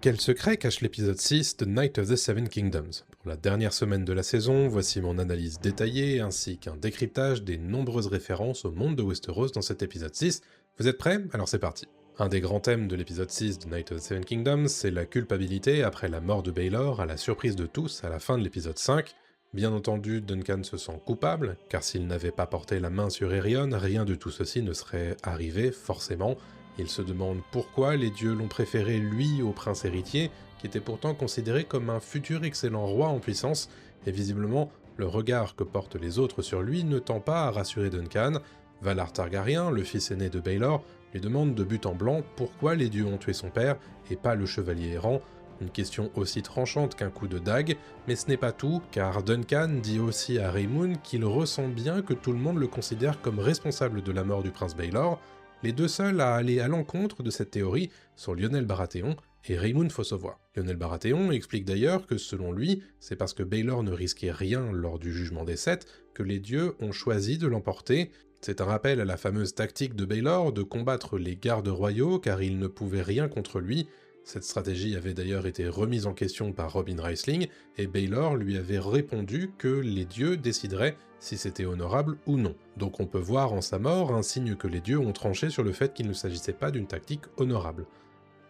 Quel secret cache l'épisode 6 de Night of the Seven Kingdoms? Pour la dernière semaine de la saison, voici mon analyse détaillée ainsi qu'un décryptage des nombreuses références au monde de Westeros dans cet épisode 6. Vous êtes prêts? Alors c'est parti. Un des grands thèmes de l'épisode 6 de Night of the Seven Kingdoms, c'est la culpabilité après la mort de Baelor à la surprise de tous à la fin de l'épisode 5. Bien entendu, Duncan se sent coupable, car s'il n'avait pas porté la main sur Aerion, rien de tout ceci ne serait arrivé, forcément. Il se demande pourquoi les dieux l'ont préféré lui au prince héritier, qui était pourtant considéré comme un futur excellent roi en puissance, et visiblement, le regard que portent les autres sur lui ne tend pas à rassurer Duncan. Valar Targaryen, le fils aîné de Baelor, lui demande de but en blanc pourquoi les dieux ont tué son père et pas le chevalier errant. Une question aussi tranchante qu'un coup de dague, mais ce n'est pas tout, car Duncan dit aussi à Raymoon qu'il ressent bien que tout le monde le considère comme responsable de la mort du prince Baelor. Les deux seuls à aller à l'encontre de cette théorie sont Lyonel Baratheon et Raymoon Fossavoie. Lyonel Baratheon explique d'ailleurs que selon lui, c'est parce que Baelor ne risquait rien lors du jugement des Sept que les dieux ont choisi de l'emporter. C'est un rappel à la fameuse tactique de Baelor de combattre les gardes royaux car ils ne pouvaient rien contre lui. Cette stratégie avait d'ailleurs été remise en question par Robin Reisling, et Baelor lui avait répondu que les dieux décideraient si c'était honorable ou non. Donc on peut voir en sa mort un signe que les dieux ont tranché sur le fait qu'il ne s'agissait pas d'une tactique honorable.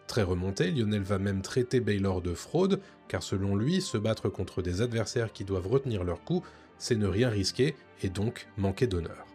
Très remonté, Lyonel va même traiter Baelor de fraude, car selon lui, se battre contre des adversaires qui doivent retenir leur coup, c'est ne rien risquer, et donc manquer d'honneur.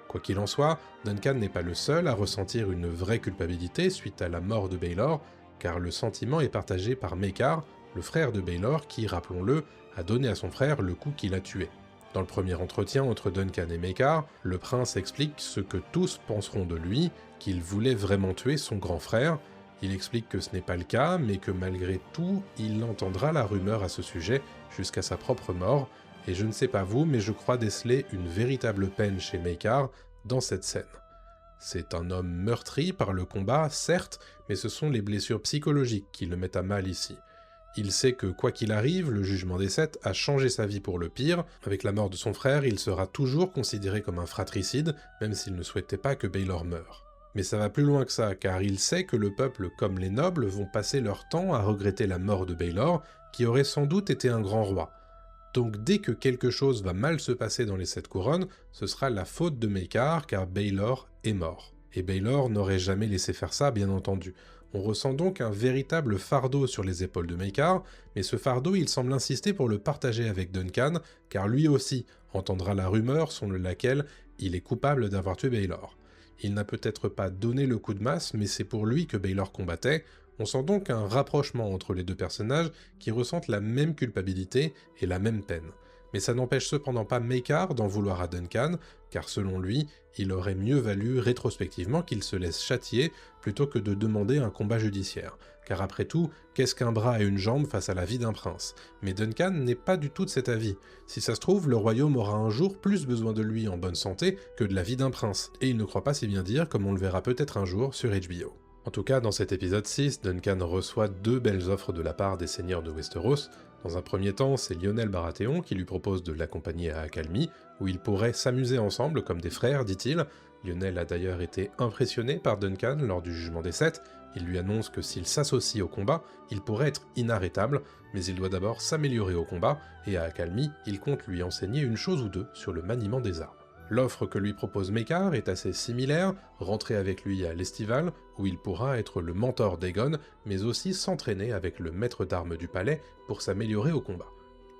Quoi qu'il en soit, Duncan n'est pas le seul à ressentir une vraie culpabilité suite à la mort de Baelor, car le sentiment est partagé par Maekar, le frère de Baelor qui, rappelons-le, a donné à son frère le coup qui l'a tué. Dans le premier entretien entre Duncan et Maekar, le prince explique ce que tous penseront de lui, qu'il voulait vraiment tuer son grand frère. Il explique que ce n'est pas le cas, mais que malgré tout, il entendra la rumeur à ce sujet jusqu'à sa propre mort, et je ne sais pas vous, mais je crois déceler une véritable peine chez Maekar dans cette scène. C'est un homme meurtri par le combat, certes, mais ce sont les blessures psychologiques qui le mettent à mal ici. Il sait que, quoi qu'il arrive, le jugement des Sept a changé sa vie pour le pire. Avec la mort de son frère, il sera toujours considéré comme un fratricide, même s'il ne souhaitait pas que Baelor meure. Mais ça va plus loin que ça, car il sait que le peuple comme les nobles vont passer leur temps à regretter la mort de Baelor, qui aurait sans doute été un grand roi. Donc dès que quelque chose va mal se passer dans les Sept Couronnes, ce sera la faute de Maekar, car Baelor est mort. Et Baelor n'aurait jamais laissé faire ça, bien entendu. On ressent donc un véritable fardeau sur les épaules de Maekar, mais ce fardeau, il semble insister pour le partager avec Duncan, car lui aussi entendra la rumeur selon laquelle il est coupable d'avoir tué Baelor. Il n'a peut-être pas donné le coup de masse, mais c'est pour lui que Baelor combattait. On sent donc un rapprochement entre les deux personnages qui ressentent la même culpabilité et la même peine. Mais ça n'empêche cependant pas Maekar d'en vouloir à Duncan, car selon lui, il aurait mieux valu rétrospectivement qu'il se laisse châtier plutôt que de demander un combat judiciaire. Car après tout, qu'est-ce qu'un bras et une jambe face à la vie d'un prince? Mais Duncan n'est pas du tout de cet avis. Si ça se trouve, le royaume aura un jour plus besoin de lui en bonne santé que de la vie d'un prince, et il ne croit pas si bien dire comme on le verra peut-être un jour sur HBO. En tout cas, dans cet épisode 6, Duncan reçoit deux belles offres de la part des seigneurs de Westeros. Dans un premier temps, c'est Lyonel Baratheon qui lui propose de l'accompagner à Accalmie, où ils pourraient s'amuser ensemble comme des frères, dit-il. Lyonel a d'ailleurs été impressionné par Duncan lors du jugement des Sept. Il lui annonce que s'il s'associe au combat, il pourrait être inarrêtable, mais il doit d'abord s'améliorer au combat, et à Accalmie, il compte lui enseigner une chose ou deux sur le maniement des armes. L'offre que lui propose Maekar est assez similaire, rentrer avec lui à l'Estival, où il pourra être le mentor d'Aegon, mais aussi s'entraîner avec le maître d'armes du palais pour s'améliorer au combat.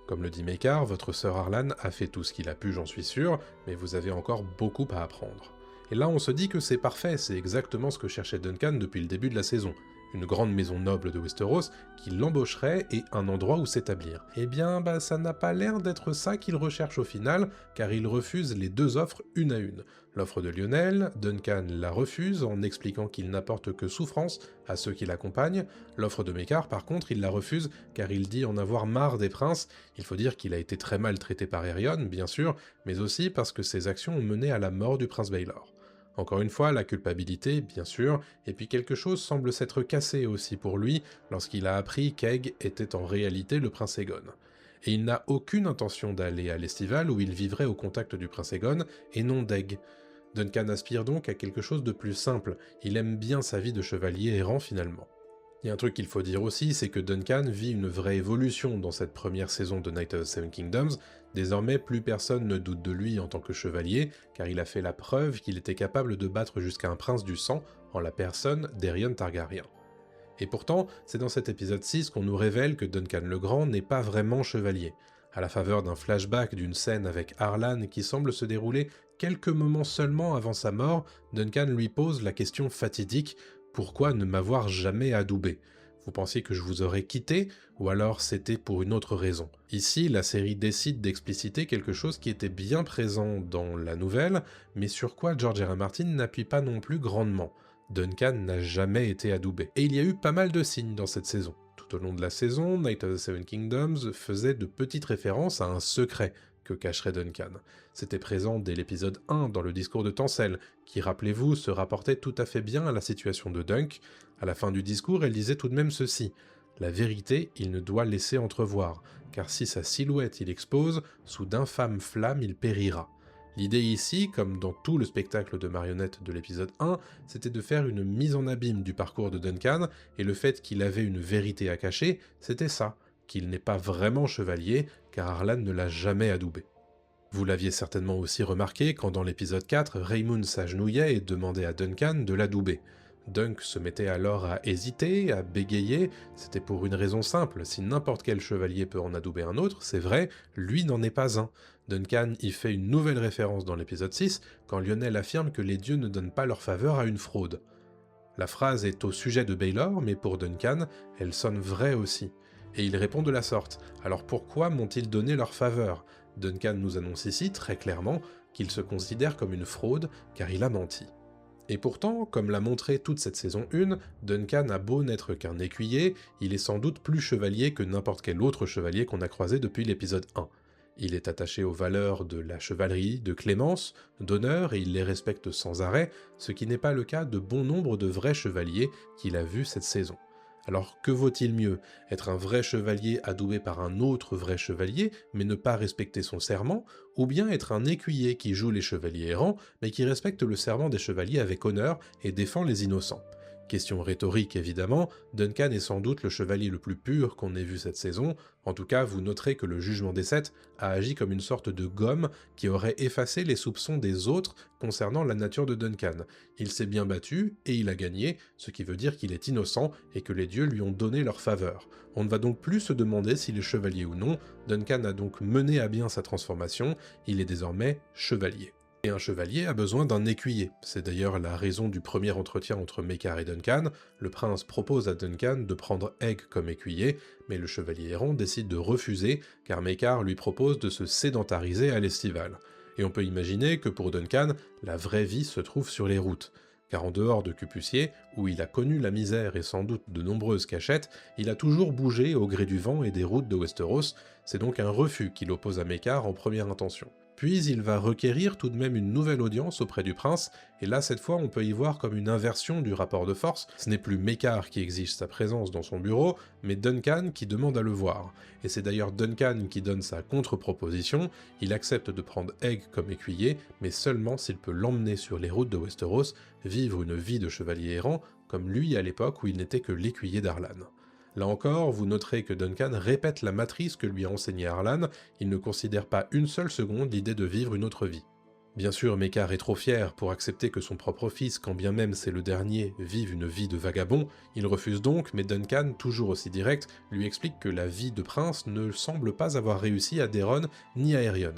Comme le dit Maekar, votre sœur Arlan a fait tout ce qu'il a pu, j'en suis sûr, mais vous avez encore beaucoup à apprendre. Et là on se dit que c'est parfait, c'est exactement ce que cherchait Duncan depuis le début de la saison. Une grande maison noble de Westeros qui l'embaucherait et un endroit où s'établir. Eh bien, ça n'a pas l'air d'être ça qu'il recherche au final, car il refuse les deux offres une à une. L'offre de Lyonel, Duncan la refuse en expliquant qu'il n'apporte que souffrance à ceux qui l'accompagnent. L'offre de Maekar, par contre, il la refuse car il dit en avoir marre des princes. Il faut dire qu'il a été très mal traité par Aerion, bien sûr, mais aussi parce que ses actions ont mené à la mort du prince Baelor. Encore une fois, la culpabilité, bien sûr, et puis quelque chose semble s'être cassé aussi pour lui lorsqu'il a appris qu'Aeg était en réalité le prince Aegon. Et il n'a aucune intention d'aller à l'Estival où il vivrait au contact du prince Aegon, et non d'Aeg. Duncan aspire donc à quelque chose de plus simple, il aime bien sa vie de chevalier errant finalement. Il y a un truc qu'il faut dire aussi, c'est que Duncan vit une vraie évolution dans cette première saison de Knight of the Seven Kingdoms. Désormais, plus personne ne doute de lui en tant que chevalier, car il a fait la preuve qu'il était capable de battre jusqu'à un prince du sang en la personne d'Aerion Targaryen. Et pourtant, c'est dans cet épisode 6 qu'on nous révèle que Duncan le Grand n'est pas vraiment chevalier. À la faveur d'un flashback d'une scène avec Harlan qui semble se dérouler quelques moments seulement avant sa mort, Duncan lui pose la question fatidique « Pourquoi ne m'avoir jamais adoubé ?» Vous pensiez que je vous aurais quitté, ou alors c'était pour une autre raison. Ici, la série décide d'expliciter quelque chose qui était bien présent dans la nouvelle, mais sur quoi George R. R. Martin n'appuie pas non plus grandement. Duncan n'a jamais été adoubé. Et il y a eu pas mal de signes dans cette saison. Tout au long de la saison, Knight of the Seven Kingdoms faisait de petites références à un secret que cacherait Duncan. C'était présent dès l'épisode 1 dans le discours de Tancel, qui, rappelez-vous, se rapportait tout à fait bien à la situation de Dunk. À la fin du discours, elle disait tout de même ceci. La vérité, il ne doit laisser entrevoir, car si sa silhouette il expose, sous d'infâmes flammes il périra. L'idée ici, comme dans tout le spectacle de marionnettes de l'épisode 1, c'était de faire une mise en abîme du parcours de Duncan, et le fait qu'il avait une vérité à cacher, c'était ça, qu'il n'est pas vraiment chevalier, car Harlan ne l'a jamais adoubé. Vous l'aviez certainement aussi remarqué quand dans l'épisode 4, Raymound s'agenouillait et demandait à Duncan de l'adouber. Dunk se mettait alors à hésiter, à bégayer, c'était pour une raison simple, si n'importe quel chevalier peut en adouber un autre, c'est vrai, lui n'en est pas un. Duncan y fait une nouvelle référence dans l'épisode 6, quand Lionel affirme que les dieux ne donnent pas leur faveur à une fraude. La phrase est au sujet de Baylor, mais pour Duncan, elle sonne vraie aussi. Et il répond de la sorte, alors pourquoi m'ont-ils donné leur faveur ? Duncan nous annonce ici, très clairement, qu'il se considère comme une fraude, car il a menti. Et pourtant, comme l'a montré toute cette saison 1, Duncan a beau n'être qu'un écuyer, il est sans doute plus chevalier que n'importe quel autre chevalier qu'on a croisé depuis l'épisode 1. Il est attaché aux valeurs de la chevalerie, de clémence, d'honneur, et il les respecte sans arrêt, ce qui n'est pas le cas de bon nombre de vrais chevaliers qu'il a vus cette saison. Alors que vaut-il mieux, être un vrai chevalier adoubé par un autre vrai chevalier, mais ne pas respecter son serment, ou bien être un écuyer qui joue les chevaliers errants, mais qui respecte le serment des chevaliers avec honneur et défend les innocents ? Question rhétorique évidemment, Duncan est sans doute le chevalier le plus pur qu'on ait vu cette saison, en tout cas vous noterez que le jugement des sept a agi comme une sorte de gomme qui aurait effacé les soupçons des autres concernant la nature de Duncan. Il s'est bien battu, et il a gagné, ce qui veut dire qu'il est innocent et que les dieux lui ont donné leur faveur. On ne va donc plus se demander s'il est chevalier ou non, Duncan a donc mené à bien sa transformation, il est désormais chevalier. Et un chevalier a besoin d'un écuyer. C'est d'ailleurs la raison du premier entretien entre Maekar et Duncan. Le prince propose à Duncan de prendre Egg comme écuyer, mais le chevalier errant décide de refuser, car Maekar lui propose de se sédentariser à l'estival. Et on peut imaginer que pour Duncan, la vraie vie se trouve sur les routes. Car en dehors de Cupucier, où il a connu la misère et sans doute de nombreuses cachettes, il a toujours bougé au gré du vent et des routes de Westeros, c'est donc un refus qu'il oppose à Maekar en première intention. Puis il va requérir tout de même une nouvelle audience auprès du prince, et là cette fois on peut y voir comme une inversion du rapport de force, ce n'est plus Maekar qui exige sa présence dans son bureau, mais Duncan qui demande à le voir. Et c'est d'ailleurs Duncan qui donne sa contre-proposition, il accepte de prendre Egg comme écuyer, mais seulement s'il peut l'emmener sur les routes de Westeros, vivre une vie de chevalier errant, comme lui à l'époque où il n'était que l'écuyer d'Harlan. Là encore, vous noterez que Duncan répète la matrice que lui a enseignée Harlan, il ne considère pas une seule seconde l'idée de vivre une autre vie. Bien sûr, Maekar est trop fier pour accepter que son propre fils, quand bien même c'est le dernier, vive une vie de vagabond, il refuse donc, mais Duncan, toujours aussi direct, lui explique que la vie de prince ne semble pas avoir réussi à Daeron ni à Aerion.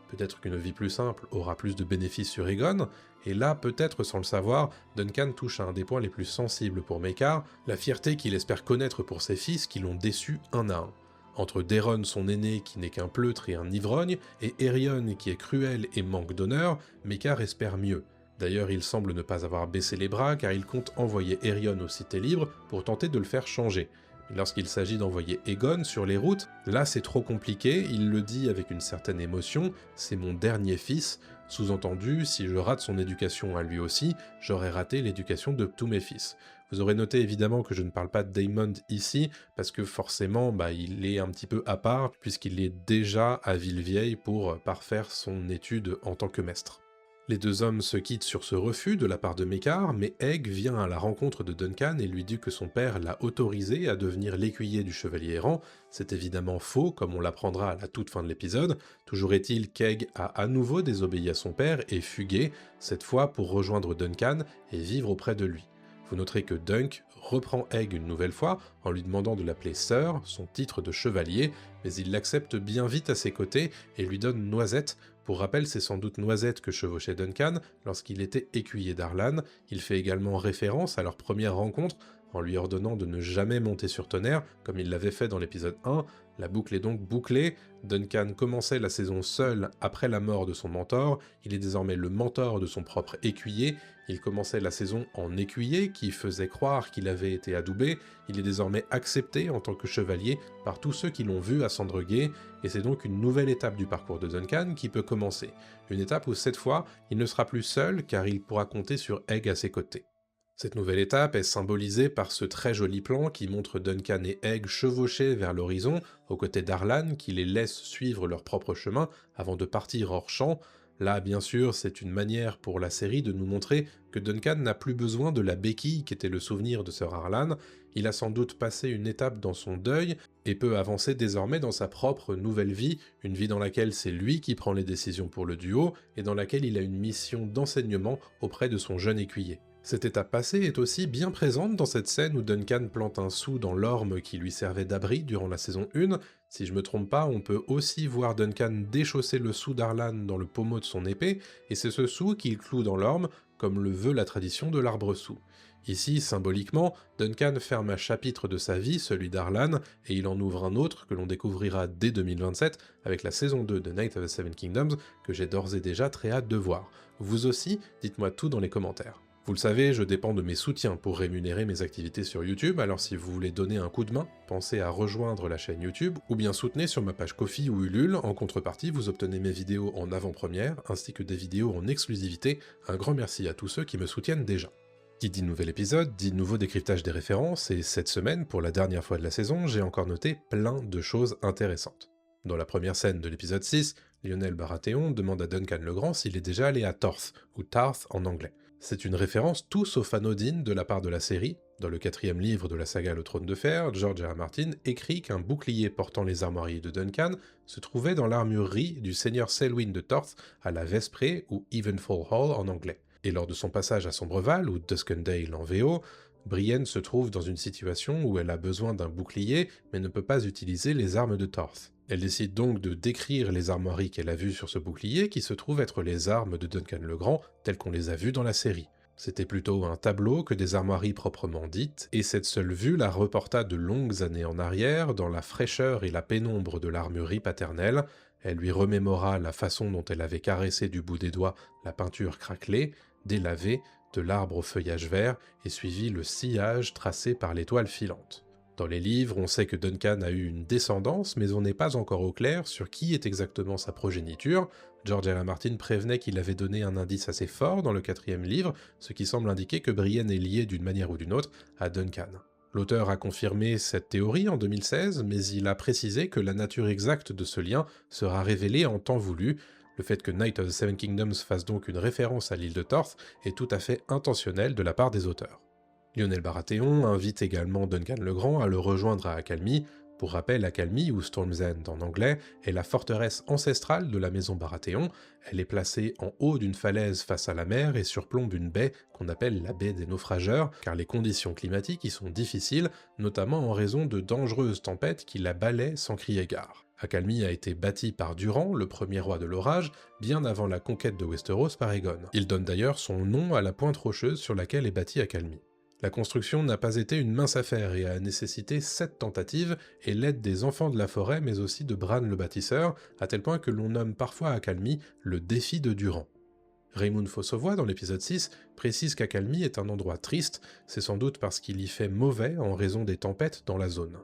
Peut-être qu'une vie plus simple aura plus de bénéfices sur Aegon, et là, peut-être sans le savoir, Duncan touche à un des points les plus sensibles pour Maekar, la fierté qu'il espère connaître pour ses fils qui l'ont déçu un à un. Entre Daeron, son aîné, qui n'est qu'un pleutre et un ivrogne, et Aerion, qui est cruel et manque d'honneur, Maekar espère mieux. D'ailleurs, il semble ne pas avoir baissé les bras, car il compte envoyer Aerion aux cités libres pour tenter de le faire changer. Lorsqu'il s'agit d'envoyer Aegon sur les routes, là c'est trop compliqué, il le dit avec une certaine émotion, c'est mon dernier fils, sous-entendu, si je rate son éducation à lui aussi, j'aurais raté l'éducation de tous mes fils. Vous aurez noté évidemment que je ne parle pas de Daemon ici, parce que forcément il est un petit peu à part, puisqu'il est déjà à Villevieille pour parfaire son étude en tant que maître. Les deux hommes se quittent sur ce refus de la part de Mekar, mais Egg vient à la rencontre de Duncan et lui dit que son père l'a autorisé à devenir l'écuyer du chevalier errant. C'est évidemment faux, comme on l'apprendra à la toute fin de l'épisode. Toujours est-il qu'Egg a à nouveau désobéi à son père et fugué, cette fois pour rejoindre Duncan et vivre auprès de lui. Vous noterez que Dunk reprend Egg une nouvelle fois en lui demandant de l'appeler Sir, son titre de chevalier, mais il l'accepte bien vite à ses côtés et lui donne Noisette. Pour rappel, c'est sans doute Noisette que chevauchait Duncan lorsqu'il était écuyer d'Arlan. Il fait également référence à leur première rencontre en lui ordonnant de ne jamais monter sur Tonnerre, comme il l'avait fait dans l'épisode 1. La boucle est donc bouclée. Duncan commençait la saison seul après la mort de son mentor. Il est désormais le mentor de son propre écuyer. Il commençait la saison en écuyer, qui faisait croire qu'il avait été adoubé. Il est désormais accepté en tant que chevalier par tous ceux qui l'ont vu à Sandregué, et c'est donc une nouvelle étape du parcours de Duncan qui peut commencer. Une étape où cette fois, il ne sera plus seul, car il pourra compter sur Egg à ses côtés. Cette nouvelle étape est symbolisée par ce très joli plan qui montre Duncan et Egg chevauchés vers l'horizon, aux côtés d'Arlan qui les laisse suivre leur propre chemin avant de partir hors champ. Là, bien sûr, c'est une manière pour la série de nous montrer que Duncan n'a plus besoin de la béquille qu'était le souvenir de Sir Arlan. Il a sans doute passé une étape dans son deuil et peut avancer désormais dans sa propre nouvelle vie, une vie dans laquelle c'est lui qui prend les décisions pour le duo et dans laquelle il a une mission d'enseignement auprès de son jeune écuyer. Cette étape passée est aussi bien présente dans cette scène où Duncan plante un sou dans l'orme qui lui servait d'abri durant la saison 1. Si je me trompe pas, on peut aussi voir Duncan déchausser le sou d'Arlan dans le pommeau de son épée, et c'est ce sou qu'il cloue dans l'orme, comme le veut la tradition de l'arbre-sou. Ici, symboliquement, Duncan ferme un chapitre de sa vie, celui d'Arlan, et il en ouvre un autre que l'on découvrira dès 2027 avec la saison 2 de Night of the Seven Kingdoms, que j'ai d'ores et déjà très hâte de voir. Vous aussi, dites-moi tout dans les commentaires. Vous le savez, je dépends de mes soutiens pour rémunérer mes activités sur YouTube, alors si vous voulez donner un coup de main, pensez à rejoindre la chaîne YouTube, ou bien soutenez sur ma page Ko-fi ou Ulule. En contrepartie, vous obtenez mes vidéos en avant-première, ainsi que des vidéos en exclusivité. Un grand merci à tous ceux qui me soutiennent déjà. Qui dit nouvel épisode, dit nouveau décryptage des références, et cette semaine, pour la dernière fois de la saison, j'ai encore noté plein de choses intéressantes. Dans la première scène de l'épisode 6, Lyonel Baratheon demande à Duncan le Grand s'il est déjà allé à Torth, ou Tarth en anglais. C'est une référence tout sauf anodine de la part de la série. Dans le 4e livre de la saga Le Trône de Fer, George R. R. Martin écrit qu'un bouclier portant les armoiries de Duncan se trouvait dans l'armurerie du seigneur Selwyn de Torth à la Vesprée ou Evenfall Hall en anglais. Et lors de son passage à Sombreval ou Duskendale en VO, Brienne se trouve dans une situation où elle a besoin d'un bouclier mais ne peut pas utiliser les armes de Torth. Elle décide donc de décrire les armoiries qu'elle a vues sur ce bouclier qui se trouvent être les armes de Duncan le Grand telles qu'on les a vues dans la série. C'était plutôt un tableau que des armoiries proprement dites, et cette seule vue la reporta de longues années en arrière dans la fraîcheur et la pénombre de l'armurerie paternelle. Elle lui remémora la façon dont elle avait caressé du bout des doigts la peinture craquelée, délavée, de l'arbre au feuillage vert, et suivi le sillage tracé par l'étoile filante. Dans les livres, on sait que Duncan a eu une descendance, mais on n'est pas encore au clair sur qui est exactement sa progéniture. George R. R. Martin prévenait qu'il avait donné un indice assez fort dans le 4e livre, ce qui semble indiquer que Brienne est liée d'une manière ou d'une autre à Duncan. L'auteur a confirmé cette théorie en 2016, mais il a précisé que la nature exacte de ce lien sera révélée en temps voulu. Le fait que Night of the Seven Kingdoms fasse donc une référence à l'île de Torth est tout à fait intentionnel de la part des auteurs. Lyonel Baratheon invite également Duncan le Grand à le rejoindre à Accalmie. Pour rappel, Accalmie, ou Storm's End en anglais, est la forteresse ancestrale de la maison Baratheon. Elle est placée en haut d'une falaise face à la mer et surplombe une baie qu'on appelle la baie des naufrageurs, car les conditions climatiques y sont difficiles, notamment en raison de dangereuses tempêtes qui la balaient sans crier gare. Accalmie a été bâtie par Durand, le premier roi de l'orage, bien avant la conquête de Westeros par Aegon. Il donne d'ailleurs son nom à la pointe rocheuse sur laquelle est bâtie Accalmie. La construction n'a pas été une mince affaire et a nécessité 7 tentatives et l'aide des enfants de la forêt mais aussi de Bran le bâtisseur, à tel point que l'on nomme parfois Accalmie le défi de Durand. Raymond Fossavoy, dans l'épisode 6, précise qu'Accalmie est un endroit triste, c'est sans doute parce qu'il y fait mauvais en raison des tempêtes dans la zone.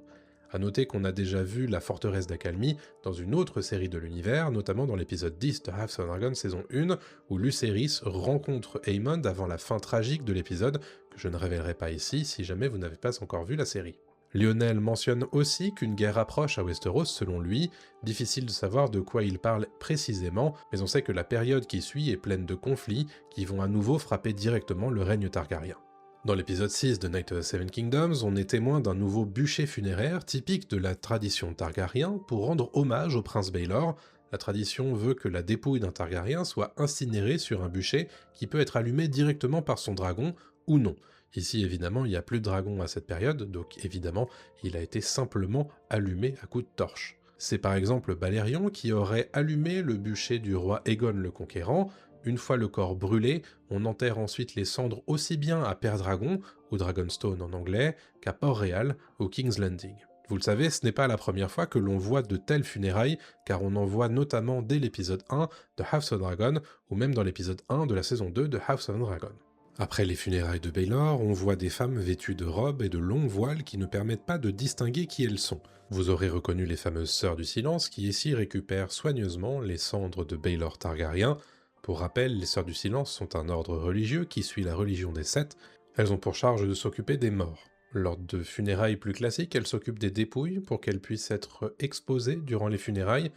A noter qu'on a déjà vu la forteresse d'Accalmie dans une autre série de l'univers, notamment dans l'épisode 10 de House of Dragon saison 1, où Lucerys rencontre Aemond avant la fin tragique de l'épisode, que je ne révélerai pas ici si jamais vous n'avez pas encore vu la série. Lionel mentionne aussi qu'une guerre approche à Westeros selon lui, difficile de savoir de quoi il parle précisément, mais on sait que la période qui suit est pleine de conflits qui vont à nouveau frapper directement le règne Targaryen. Dans l'épisode 6 de Night of the Seven Kingdoms, on est témoin d'un nouveau bûcher funéraire typique de la tradition Targaryen pour rendre hommage au prince Baelor. La tradition veut que la dépouille d'un Targaryen soit incinérée sur un bûcher qui peut être allumé directement par son dragon ou non. Ici, évidemment, il n'y a plus de dragon à cette période, donc évidemment, il a été simplement allumé à coups de torche. C'est par exemple Balerion qui aurait allumé le bûcher du roi Aegon le Conquérant. Une fois le corps brûlé, on enterre ensuite les cendres aussi bien à Père-Dragon, ou Dragonstone en anglais, qu'à Port-Réal, au King's Landing. Vous le savez, ce n'est pas la première fois que l'on voit de telles funérailles, car on en voit notamment dès l'épisode 1 de House of Dragon, ou même dans l'épisode 1 de la saison 2 de House of Dragon. Après les funérailles de Baelor, on voit des femmes vêtues de robes et de longs voiles qui ne permettent pas de distinguer qui elles sont. Vous aurez reconnu les fameuses Sœurs du Silence qui ici récupèrent soigneusement les cendres de Baelor Targaryen. Pour rappel, les Sœurs du Silence sont un ordre religieux qui suit la religion des Sept. Elles ont pour charge de s'occuper des morts. Lors de funérailles plus classiques, elles s'occupent des dépouilles pour qu'elles puissent être exposées durant les funérailles.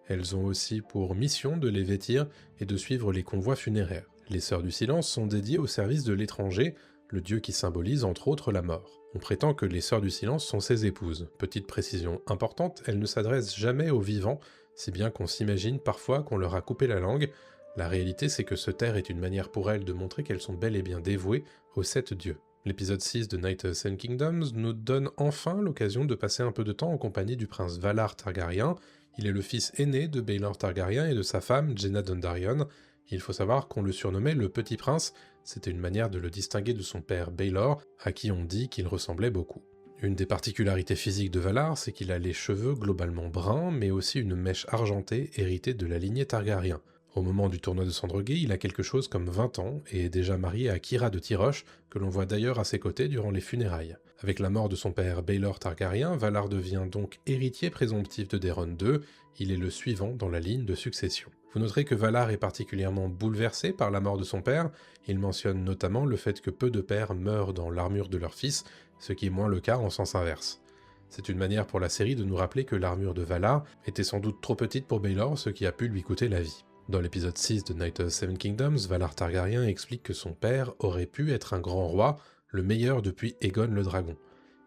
Elles ont aussi pour mission de les vêtir et de suivre les convois funéraires. Les Sœurs du Silence sont dédiées au service de l'étranger, le dieu qui symbolise entre autres la mort. On prétend que les Sœurs du Silence sont ses épouses. Petite précision importante, elles ne s'adressent jamais aux vivants, si bien qu'on s'imagine parfois qu'on leur a coupé la langue. La réalité, c'est que se taire est une manière pour elles de montrer qu'elles sont bel et bien dévouées aux 7 dieux. L'épisode 6 de Night of the Seven Kingdoms nous donne enfin l'occasion de passer un peu de temps en compagnie du prince Valar Targaryen. Il est le fils aîné de Baelor Targaryen et de sa femme, Jaina Dondarrion. Il faut savoir qu'on le surnommait le Petit Prince, c'était une manière de le distinguer de son père Baelor, à qui on dit qu'il ressemblait beaucoup. Une des particularités physiques de Valar, c'est qu'il a les cheveux globalement bruns, mais aussi une mèche argentée héritée de la lignée Targaryen. Au moment du tournoi de Sandrogué, il a quelque chose comme 20 ans et est déjà marié à Kyra de Tiroche, que l'on voit d'ailleurs à ses côtés durant les funérailles. Avec la mort de son père Baelor Targaryen, Valar devient donc héritier présomptif de Daeron II, il est le suivant dans la ligne de succession. Vous noterez que Valar est particulièrement bouleversé par la mort de son père, il mentionne notamment le fait que peu de pères meurent dans l'armure de leur fils, ce qui est moins le cas en sens inverse. C'est une manière pour la série de nous rappeler que l'armure de Valar était sans doute trop petite pour Baelor, ce qui a pu lui coûter la vie. Dans l'épisode 6 de Night of the Seven Kingdoms, Valar Targaryen explique que son père aurait pu être un grand roi, le meilleur depuis Aegon le Dragon.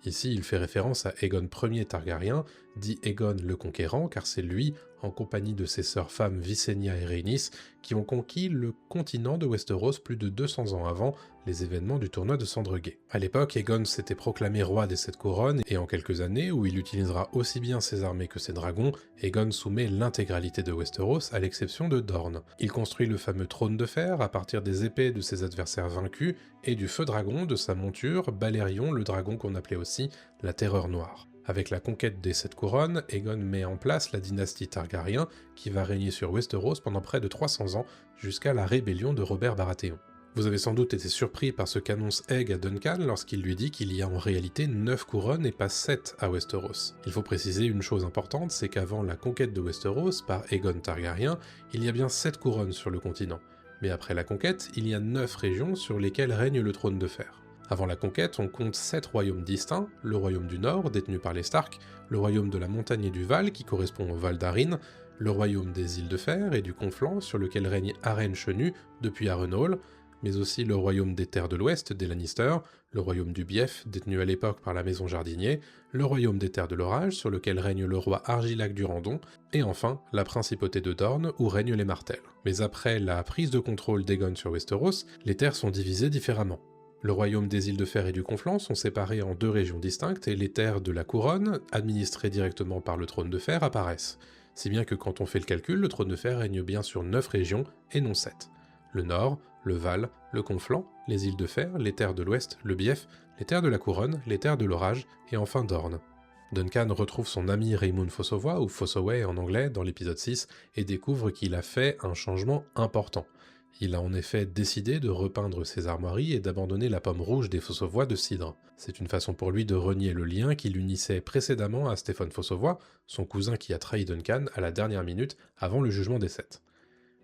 Ici, il fait référence à Aegon Ier Targaryen, dit Aegon le Conquérant, car c'est lui, en compagnie de ses sœurs femmes Visenya et Rhaenys, qui ont conquis le continent de Westeros plus de 200 ans avant les événements du tournoi de Sandrogué. À l'époque, Aegon s'était proclamé roi des 7 couronnes, et en quelques années, où il utilisera aussi bien ses armées que ses dragons, Aegon soumet l'intégralité de Westeros, à l'exception de Dorne. Il construit le fameux trône de fer à partir des épées de ses adversaires vaincus, et du feu dragon de sa monture, Balerion, le dragon qu'on appelait aussi la Terreur Noire. Avec la conquête des 7 couronnes, Aegon met en place la dynastie Targaryen, qui va régner sur Westeros pendant près de 300 ans, jusqu'à la rébellion de Robert Baratheon. Vous avez sans doute été surpris par ce qu'annonce Egg à Duncan lorsqu'il lui dit qu'il y a en réalité 9 couronnes et pas 7 à Westeros. Il faut préciser une chose importante, c'est qu'avant la conquête de Westeros par Aegon Targaryen, il y a bien 7 couronnes sur le continent. Mais après la conquête, il y a 9 régions sur lesquelles règne le trône de fer. Avant la conquête, on compte 7 royaumes distincts, le royaume du Nord, détenu par les Stark, le royaume de la montagne et du Val, qui correspond au Val d'Arryn, le royaume des îles de Fer et du Conflant, sur lequel règne Arène Chenu, depuis Harrenhal, mais aussi le royaume des terres de l'Ouest, des Lannister, le royaume du Bief, détenu à l'époque par la maison Jardinier, le royaume des terres de l'Orage, sur lequel règne le roi Argilac Durandon, et enfin, la principauté de Dorne, où règnent les Martels. Mais après la prise de contrôle d'Aegon sur Westeros, les terres sont divisées différemment. Le royaume des îles de Fer et du Conflant sont séparés en 2 régions distinctes et les terres de la couronne, administrées directement par le trône de fer, apparaissent. Si bien que quand on fait le calcul, le trône de fer règne bien sur 9 régions et non 7. Le Nord, le Val, le Conflant, les îles de Fer, les terres de l'Ouest, le Bief, les terres de la couronne, les terres de l'Orage et enfin Dorne. Duncan retrouve son ami Raymond Fossoway, ou Fossoway en anglais, dans l'épisode 6 et découvre qu'il a fait un changement important. Il a en effet décidé de repeindre ses armoiries et d'abandonner la pomme rouge des Fossoway de cidre. C'est une façon pour lui de renier le lien qui l'unissait précédemment à Stephen Fossoway, son cousin qui a trahi Duncan à la dernière minute avant le jugement des 7.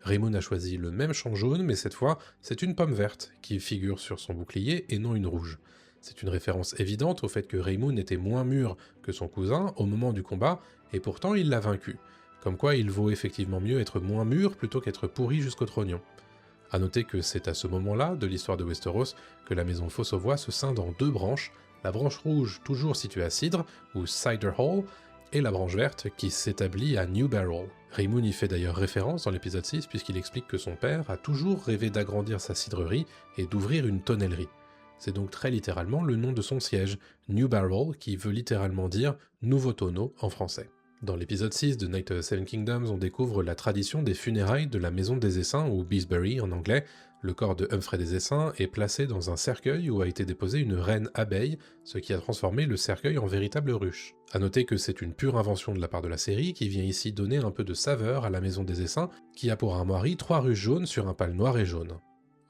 Raymond a choisi le même champ jaune, mais cette fois, c'est une pomme verte qui figure sur son bouclier et non une rouge. C'est une référence évidente au fait que Raymoon était moins mûr que son cousin au moment du combat, et pourtant il l'a vaincu. Comme quoi il vaut effectivement mieux être moins mûr plutôt qu'être pourri jusqu'au trognon. A noter que c'est à ce moment-là, de l'histoire de Westeros, que la maison Fossavoie se scinde en deux branches, la branche rouge toujours située à Cidre, ou Cider Hall, et la branche verte qui s'établit à New Barrel. Raymoon y fait d'ailleurs référence dans l'épisode 6 puisqu'il explique que son père a toujours rêvé d'agrandir sa cidrerie et d'ouvrir une tonnellerie. C'est donc très littéralement le nom de son siège, New Barrel, qui veut littéralement dire « nouveau tonneau » en français. Dans l'épisode 6 de Night of the Seven Kingdoms, on découvre la tradition des funérailles de la maison des Essaims, ou Beesbury en anglais. Le corps de Humphrey des Essaims est placé dans un cercueil où a été déposée une reine abeille, ce qui a transformé le cercueil en véritable ruche. A noter que c'est une pure invention de la part de la série, qui vient ici donner un peu de saveur à la maison des Essaims, qui a pour armoirie 3 ruches jaunes sur un pal noir et jaune.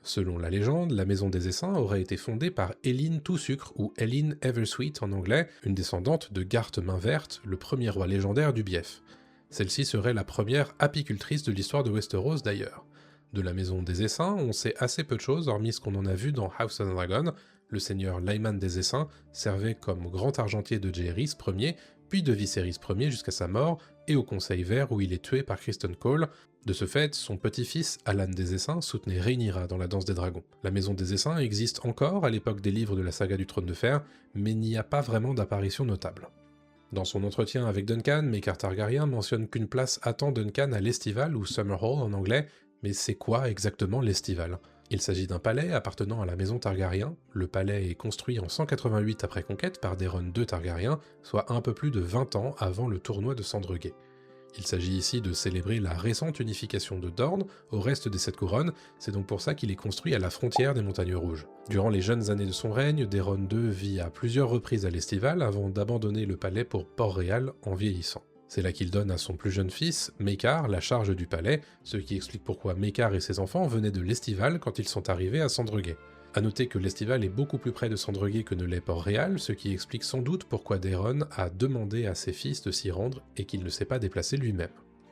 Selon la légende, la maison des Essaims aurait été fondée par Éline Tout-Sucre, ou Éline Eversweet en anglais, une descendante de Garth Main-Verte, le premier roi légendaire du Bief. Celle-ci serait la première apicultrice de l'histoire de Westeros d'ailleurs. De la maison des Essaims, on sait assez peu de choses, hormis ce qu'on en a vu dans House of the Dragon. Le seigneur Lyman des Essaims servait comme grand argentier de Jaehaerys Ier, puis de Viserys Ier jusqu'à sa mort, et au Conseil Vert où il est tué par Criston Cole. De ce fait, son petit-fils, Alan des Essaims, soutenait Rhaenyra dans la Danse des Dragons. La maison des Essaims existe encore à l'époque des livres de la saga du Trône de Fer, mais n'y a pas vraiment d'apparition notable. Dans son entretien avec Duncan, Maekar Targaryen mentionne qu'une place attend Duncan à l'Estival, ou Summer Hall en anglais, mais c'est quoi exactement l'Estival ? Il s'agit d'un palais appartenant à la maison Targaryen. Le palais est construit en 188 après conquête par Daeron II Targaryen, soit un peu plus de 20 ans avant le tournoi de Sandregué. Il s'agit ici de célébrer la récente unification de Dorne au reste des 7 couronnes, c'est donc pour ça qu'il est construit à la frontière des Montagnes Rouges. Durant les jeunes années de son règne, Daeron II vit à plusieurs reprises à l'Estival avant d'abandonner le palais pour Port-Réal en vieillissant. C'est là qu'il donne à son plus jeune fils, Maekar, la charge du palais, ce qui explique pourquoi Maekar et ses enfants venaient de l'Estival quand ils sont arrivés à Sandregué. A noter que l'Estival est beaucoup plus près de Sandregué que ne l'est Port-Réal, ce qui explique sans doute pourquoi Daeron a demandé à ses fils de s'y rendre et qu'il ne s'est pas déplacé lui-même.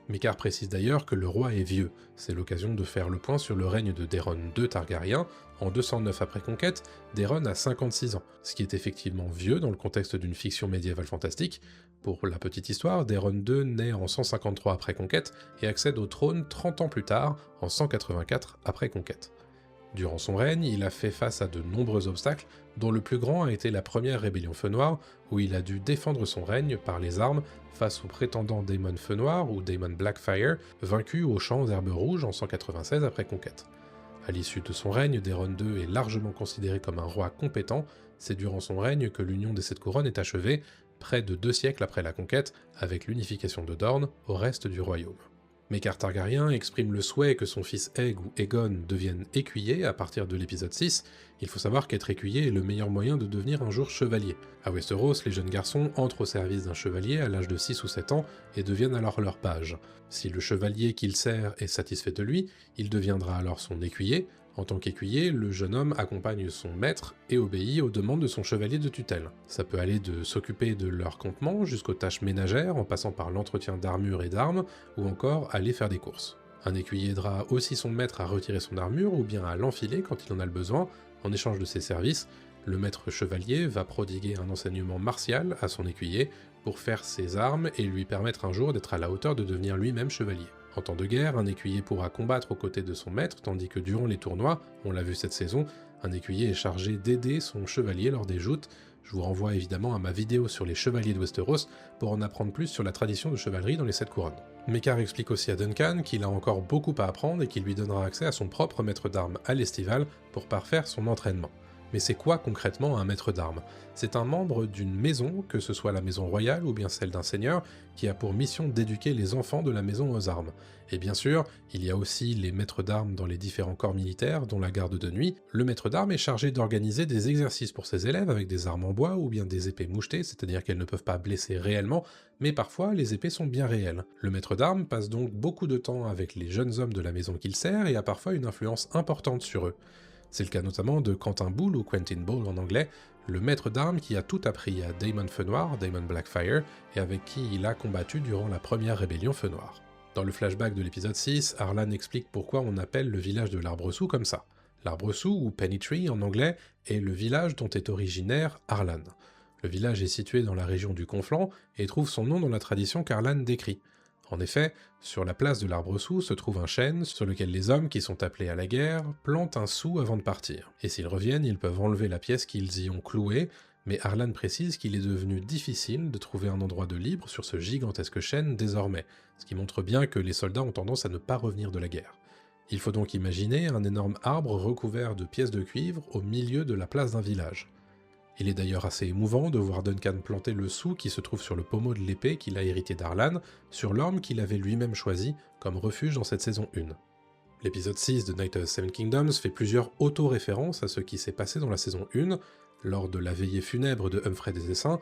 Maekar précise d'ailleurs que le roi est vieux, c'est l'occasion de faire le point sur le règne de Daeron II Targaryen. En 209 après conquête, Daeron a 56 ans, ce qui est effectivement vieux dans le contexte d'une fiction médiévale fantastique. Pour la petite histoire, Daeron II naît en 153 après conquête et accède au trône 30 ans plus tard, en 184 après conquête. Durant son règne, il a fait face à de nombreux obstacles, dont le plus grand a été la première rébellion Feu Noir, où il a dû défendre son règne par les armes face au prétendant Daemon Feu Noir ou Daemon Blackfire, vaincu aux champs d'Herbe Rouge en 196 après conquête. À l'issue de son règne, Daeron II est largement considéré comme un roi compétent. C'est durant son règne que l'union des 7 couronnes est achevée, près de 2 siècles après la conquête, avec l'unification de Dorne au reste du royaume. Maekar Targaryen exprime le souhait que son fils Aegon ou Aegon devienne écuyer à partir de l'épisode 6. Il faut savoir qu'être écuyer est le meilleur moyen de devenir un jour chevalier. À Westeros, les jeunes garçons entrent au service d'un chevalier à l'âge de 6 ou 7 ans et deviennent alors leur page. Si le chevalier qu'il sert est satisfait de lui, il deviendra alors son écuyer. En tant qu'écuyer, le jeune homme accompagne son maître et obéit aux demandes de son chevalier de tutelle. Ça peut aller de s'occuper de leur campement jusqu'aux tâches ménagères en passant par l'entretien d'armure et d'armes, ou encore aller faire des courses. Un écuyer aidera aussi son maître à retirer son armure ou bien à l'enfiler quand il en a le besoin. En échange de ses services, le maître chevalier va prodiguer un enseignement martial à son écuyer pour faire ses armes et lui permettre un jour d'être à la hauteur de devenir lui-même chevalier. En temps de guerre, un écuyer pourra combattre aux côtés de son maître, tandis que durant les tournois, on l'a vu cette saison, un écuyer est chargé d'aider son chevalier lors des joutes. Je vous renvoie évidemment à ma vidéo sur les chevaliers de Westeros pour en apprendre plus sur la tradition de chevalerie dans les 7 couronnes. Maekar explique aussi à Duncan qu'il a encore beaucoup à apprendre et qu'il lui donnera accès à son propre maître d'armes à l'Estival pour parfaire son entraînement. Mais c'est quoi concrètement un maître d'armes ? C'est un membre d'une maison, que ce soit la maison royale ou bien celle d'un seigneur, qui a pour mission d'éduquer les enfants de la maison aux armes. Et bien sûr, il y a aussi les maîtres d'armes dans les différents corps militaires, dont la garde de nuit. Le maître d'armes est chargé d'organiser des exercices pour ses élèves avec des armes en bois ou bien des épées mouchetées, c'est-à-dire qu'elles ne peuvent pas blesser réellement, mais parfois les épées sont bien réelles. Le maître d'armes passe donc beaucoup de temps avec les jeunes hommes de la maison qu'il sert et a parfois une influence importante sur eux. C'est le cas notamment de Quentin Bull ou Quentin Bull en anglais, le maître d'armes qui a tout appris à Daemon Feu Noir, Daemon Blackfire, et avec qui il a combattu durant la première rébellion Feu Noir. Dans le flashback de l'épisode 6, Harlan explique pourquoi on appelle le village de l'Arbre-Sous comme ça. L'Arbre-sous, ou Penny Tree en anglais, est le village dont est originaire Arlan. Le village est situé dans la région du Conflent et trouve son nom dans la tradition qu'Arlan décrit. En effet, sur la place de l'Arbre-sous se trouve un chêne sur lequel les hommes qui sont appelés à la guerre plantent un sou avant de partir. Et s'ils reviennent, ils peuvent enlever la pièce qu'ils y ont clouée, mais Arlan précise qu'il est devenu difficile de trouver un endroit de libre sur ce gigantesque chêne désormais, ce qui montre bien que les soldats ont tendance à ne pas revenir de la guerre. Il faut donc imaginer un énorme arbre recouvert de pièces de cuivre au milieu de la place d'un village. Il est d'ailleurs assez émouvant de voir Duncan planter le sou qui se trouve sur le pommeau de l'épée qu'il a hérité d'Arlan, sur l'orme qu'il avait lui-même choisi comme refuge dans cette saison 1. L'épisode 6 de Night of the Seven Kingdoms fait plusieurs auto-références à ce qui s'est passé dans la saison 1. Lors de la veillée funèbre de Humphrey des Essaims,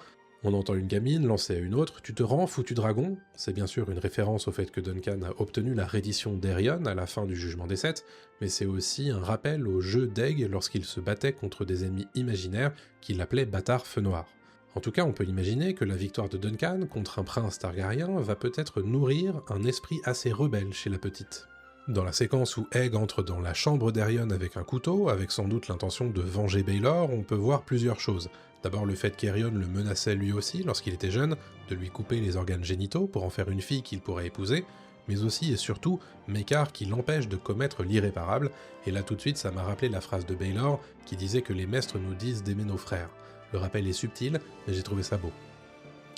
on entend une gamine lancer à une autre « Tu te rends, foutu dragon ?» C'est bien sûr une référence au fait que Duncan a obtenu la reddition d'Aerion à la fin du Jugement des Sept, mais c'est aussi un rappel au jeu d'Aig lorsqu'il se battait contre des ennemis imaginaires qu'il appelait bâtards feu noir. En tout cas, on peut imaginer que la victoire de Duncan contre un prince targaryen va peut-être nourrir un esprit assez rebelle chez la petite. Dans la séquence où Aig entre dans la chambre d'Aerion avec un couteau, avec sans doute l'intention de venger Baelor, on peut voir plusieurs choses. D'abord le fait qu'Aerion le menaçait lui aussi, lorsqu'il était jeune, de lui couper les organes génitaux pour en faire une fille qu'il pourrait épouser, mais aussi et surtout Maekar qui l'empêche de commettre l'irréparable, et là tout de suite ça m'a rappelé la phrase de Baelor qui disait que les maîtres nous disent d'aimer nos frères. Le rappel est subtil, mais j'ai trouvé ça beau.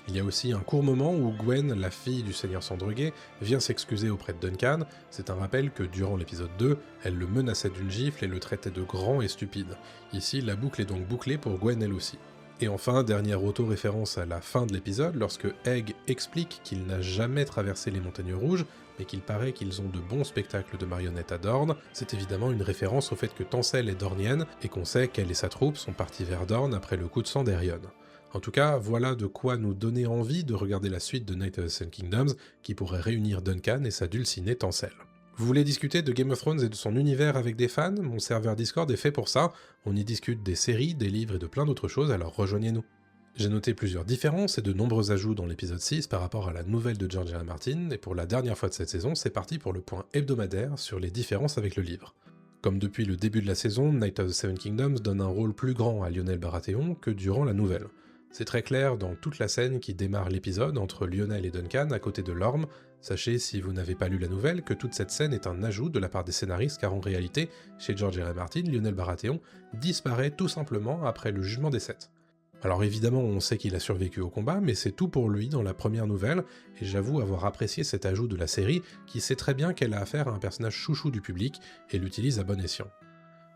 Il y a aussi un court moment où Gwen, la fille du seigneur Sandreguet, vient s'excuser auprès de Duncan. C'est un rappel que durant l'épisode 2, elle le menaçait d'une gifle et le traitait de grand et stupide. Ici, la boucle est donc bouclée pour Gwen elle aussi. Et enfin, dernière auto-référence à la fin de l'épisode, lorsque Aig explique qu'il n'a jamais traversé les Montagnes Rouges, mais qu'il paraît qu'ils ont de bons spectacles de marionnettes à Dorne, c'est évidemment une référence au fait que Tancelle est dornienne, et qu'on sait qu'elle et sa troupe sont partis vers Dorne après le coup de sang d'Aerion. En tout cas, voilà de quoi nous donner envie de regarder la suite de Night of the Seven Kingdoms, qui pourrait réunir Duncan et sa dulcinée Tancelle. Vous voulez discuter de Game of Thrones et de son univers avec des fans? Mon serveur Discord est fait pour ça, on y discute des séries, des livres et de plein d'autres choses, alors rejoignez-nous. J'ai noté plusieurs différences et de nombreux ajouts dans l'épisode 6 par rapport à la nouvelle de George R. R. Martin, et pour la dernière fois de cette saison, c'est parti pour le point hebdomadaire sur les différences avec le livre. Comme depuis le début de la saison, Night of the Seven Kingdoms donne un rôle plus grand à Lyonel Baratheon que durant la nouvelle. C'est très clair dans toute la scène qui démarre l'épisode entre Lyonel et Duncan à côté de l'orme. Sachez, si vous n'avez pas lu la nouvelle, que toute cette scène est un ajout de la part des scénaristes, car en réalité, chez George R. R. Martin, Lyonel Baratheon disparaît tout simplement après le Jugement des Sept. Alors évidemment, on sait qu'il a survécu au combat, mais c'est tout pour lui dans la première nouvelle, et j'avoue avoir apprécié cet ajout de la série, qui sait très bien qu'elle a affaire à un personnage chouchou du public, et l'utilise à bon escient.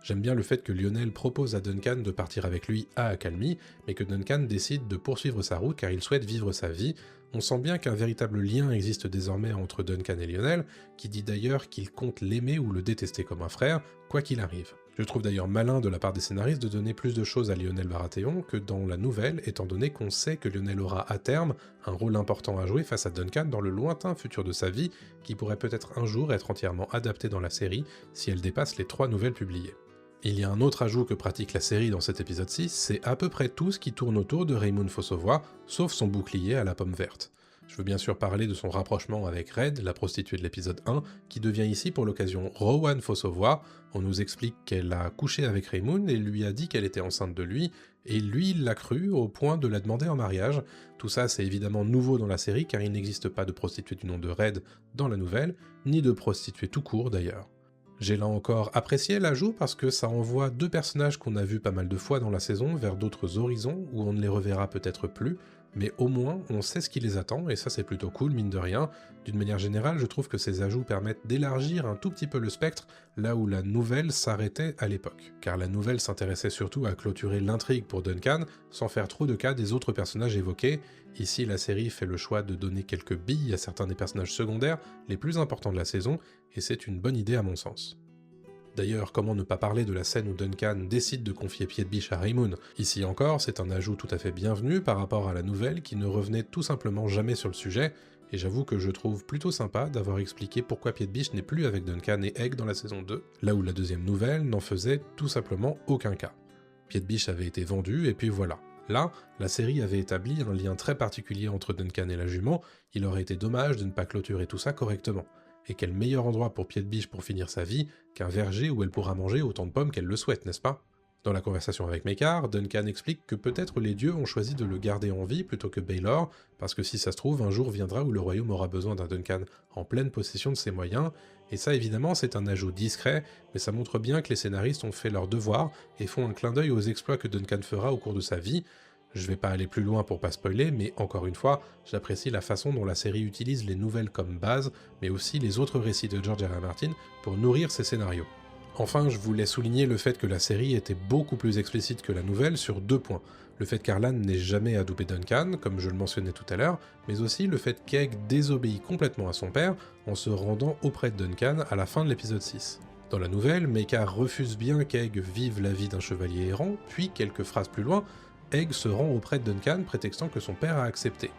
J'aime bien le fait que Lyonel propose à Duncan de partir avec lui à Accalmie, mais que Duncan décide de poursuivre sa route car il souhaite vivre sa vie. On sent bien qu'un véritable lien existe désormais entre Duncan et Lyonel, qui dit d'ailleurs qu'il compte l'aimer ou le détester comme un frère, quoi qu'il arrive. Je trouve d'ailleurs malin de la part des scénaristes de donner plus de choses à Lyonel Baratheon que dans la nouvelle, étant donné qu'on sait que Lyonel aura à terme un rôle important à jouer face à Duncan dans le lointain futur de sa vie, qui pourrait peut-être un jour être entièrement adapté dans la série si elle dépasse les 3 nouvelles publiées. Il y a un autre ajout que pratique la série dans cet épisode 6, c'est à peu près tout ce qui tourne autour de Raymound Fossavoy, sauf son bouclier à la pomme verte. Je veux bien sûr parler de son rapprochement avec Red, la prostituée de l'épisode 1, qui devient ici pour l'occasion Rowan Fossavoy. On nous explique qu'elle a couché avec Raymound et lui a dit qu'elle était enceinte de lui, et lui il l'a cru au point de la demander en mariage. Tout ça c'est évidemment nouveau dans la série car il n'existe pas de prostituée du nom de Red dans la nouvelle, ni de prostituée tout court d'ailleurs. J'ai là encore apprécié l'ajout parce que ça envoie 2 personnages qu'on a vus pas mal de fois dans la saison vers d'autres horizons où on ne les reverra peut-être plus, mais au moins on sait ce qui les attend et ça c'est plutôt cool mine de rien. D'une manière générale, je trouve que ces ajouts permettent d'élargir un tout petit peu le spectre là où la nouvelle s'arrêtait à l'époque. Car la nouvelle s'intéressait surtout à clôturer l'intrigue pour Duncan sans faire trop de cas des autres personnages évoqués. Ici la série fait le choix de donner quelques billes à certains des personnages secondaires les plus importants de la saison et c'est une bonne idée à mon sens. D'ailleurs, comment ne pas parler de la scène où Duncan décide de confier Pied de Biche à Raymound? Ici encore, c'est un ajout tout à fait bienvenu par rapport à la nouvelle qui ne revenait tout simplement jamais sur le sujet, et j'avoue que je trouve plutôt sympa d'avoir expliqué pourquoi Pied de Biche n'est plus avec Duncan et Aig dans la saison 2, là où la deuxième nouvelle n'en faisait tout simplement aucun cas. Pied de Biche avait été vendu, et puis voilà. Là, la série avait établi un lien très particulier entre Duncan et la jument, il aurait été dommage de ne pas clôturer tout ça correctement. Et quel meilleur endroit pour Pied de Biche pour finir sa vie qu'un verger où elle pourra manger autant de pommes qu'elle le souhaite, n'est-ce pas? Dans la conversation avec Maekar, Duncan explique que peut-être les dieux ont choisi de le garder en vie plutôt que Baelor, parce que si ça se trouve, un jour viendra où le royaume aura besoin d'un Duncan en pleine possession de ses moyens, et ça évidemment c'est un ajout discret, mais ça montre bien que les scénaristes ont fait leur devoir et font un clin d'œil aux exploits que Duncan fera au cours de sa vie. Je vais pas aller plus loin pour pas spoiler, mais encore une fois, j'apprécie la façon dont la série utilise les nouvelles comme base, mais aussi les autres récits de George R. R. Martin pour nourrir ses scénarios. Enfin, je voulais souligner le fait que la série était beaucoup plus explicite que la nouvelle sur 2 points. Le fait qu'Arlan n'ait jamais adoubé Duncan, comme je le mentionnais tout à l'heure, mais aussi le fait qu'Egg désobéit complètement à son père en se rendant auprès de Duncan à la fin de l'épisode 6. Dans la nouvelle, Maekar refuse bien qu'Egg vive la vie d'un chevalier errant, puis quelques phrases plus loin, Egg se rend auprès de Duncan prétextant que son père a accepté.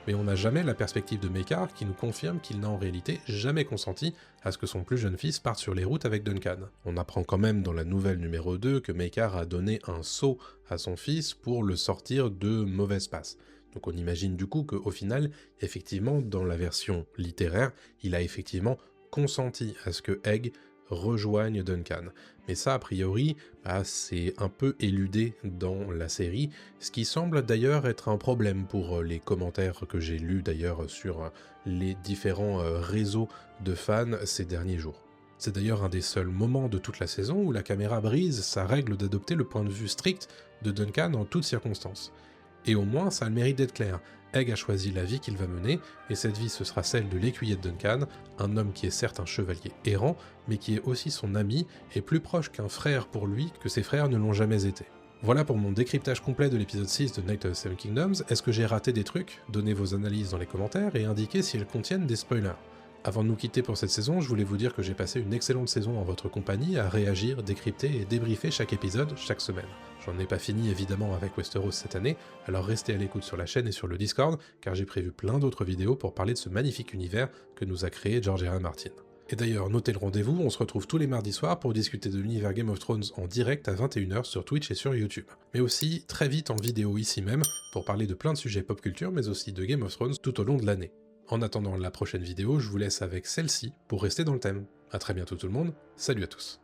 Mais on n'a jamais la perspective de Maekar qui nous confirme qu'il n'a en réalité jamais consenti à ce que son plus jeune fils parte sur les routes avec Duncan. On apprend quand même dans la nouvelle numéro 2 que Maekar a donné un sceau à son fils pour le sortir de mauvaises passes. Donc on imagine du coup qu'au final, effectivement, dans la version littéraire, il a effectivement consenti à ce que Egg rejoigne Duncan. Mais ça, a priori, c'est un peu éludé dans la série, ce qui semble d'ailleurs être un problème pour les commentaires que j'ai lus d'ailleurs sur les différents réseaux de fans ces derniers jours. C'est d'ailleurs un des seuls moments de toute la saison où la caméra brise sa règle d'adopter le point de vue strict de Duncan en toutes circonstances. Et au moins, ça a le mérite d'être clair. Egg a choisi la vie qu'il va mener, et cette vie ce sera celle de l'écuyer de Duncan, un homme qui est certes un chevalier errant, mais qui est aussi son ami, et plus proche qu'un frère pour lui que ses frères ne l'ont jamais été. Voilà pour mon décryptage complet de l'épisode 6 de Knights of the Seven Kingdoms. Est-ce que j'ai raté des trucs? Donnez vos analyses dans les commentaires et indiquez si elles contiennent des spoilers. Avant de nous quitter pour cette saison, je voulais vous dire que j'ai passé une excellente saison en votre compagnie à réagir, décrypter et débriefer chaque épisode chaque semaine. J'en ai pas fini évidemment avec Westeros cette année, alors restez à l'écoute sur la chaîne et sur le Discord, car j'ai prévu plein d'autres vidéos pour parler de ce magnifique univers que nous a créé George R. R. Martin. Et d'ailleurs, notez le rendez-vous, on se retrouve tous les mardis soirs pour discuter de l'univers Game of Thrones en direct à 21h sur Twitch et sur YouTube. Mais aussi très vite en vidéo ici même, pour parler de plein de sujets pop culture, mais aussi de Game of Thrones tout au long de l'année. En attendant la prochaine vidéo, je vous laisse avec celle-ci pour rester dans le thème. A très bientôt tout le monde, salut à tous.